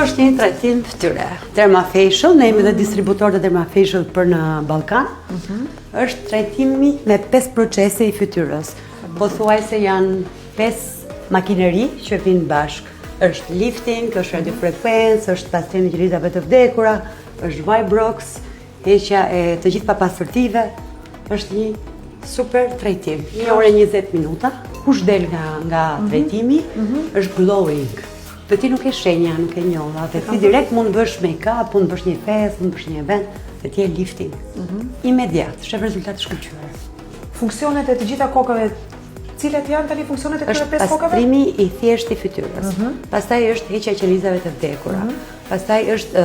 është një trajtim fytyre. Dermafacial, ne jemi dhe distributor të Dermafacial për në Ballkan. Është trajtimi me 5 procese i fytyrës. Pothuajse janë 5 makineri që vinë bashkë. Është lifting, është radiofrekuencë, është pastrim i gjiritave të vdekura, është Vibrox, heqja e të gjithë papastërtive. Është një super trajtim. 1 orë e 20 minuta. Kush del nga trajtimi është glowing. Dhe ti nuk e shenja, nuk e njolla, dhe ti direkt mund bësh make-up, mund bësh një fest, mund bësh një event, dhe ti e lifting. Imediat, shef rezultate shkëlqyese. Funksionet e të gjitha kokëve, cilat janë tani funksionet e këtyre 5 kokëve? Është pastrimi i thjeshtë i fytyrës. Pastaj është heqja e qelizave të vdekura. Pastaj është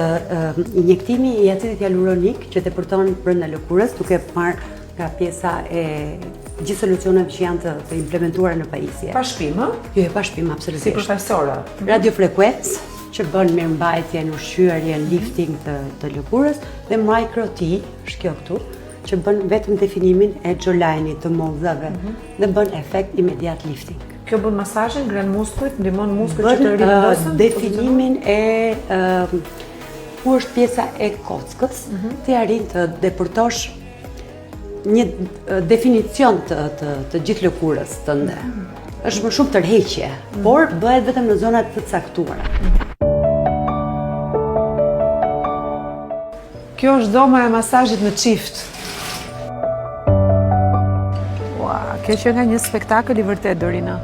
injektimi i acidit hyaluronik që tepërton brenda lëkurës, duke marrë nga pjesa e gjithë solucioneve që janë të implementuara në pajisje. Pa shpim, ë? Jo, pa shpim, absolutisht. Si profesore. Radiofrekuencë, që bën mirëmbajtjen, ushqyerjen, lifting të lëkurës, dhe micro-T, është kjo këtu, që bën vetëm definimin e jawline-it të mollzave dhe bën efekt imediat lifting. Kjo bën masazhin, ngren muskujt, ndihmon muskujt që të rinjosën? Definimin e ku është pjesa e kockës, ti arrin të depërtosh një definicion të gjithë lëkurës tënde. Është më shumë tërheqje, por bëhet vetëm në zonat të caktuara. Kjo është dhoma e masazhit në çift. Kjo që nga një spektakël i vërtet, Dorina.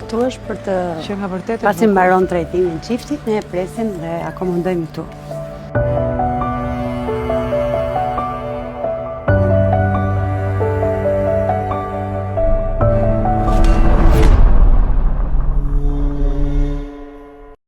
Këtu është për të... Që nga vërtet e pasi mbaron trajtimin çiftit, ne e presim dhe akomandojmë këtu.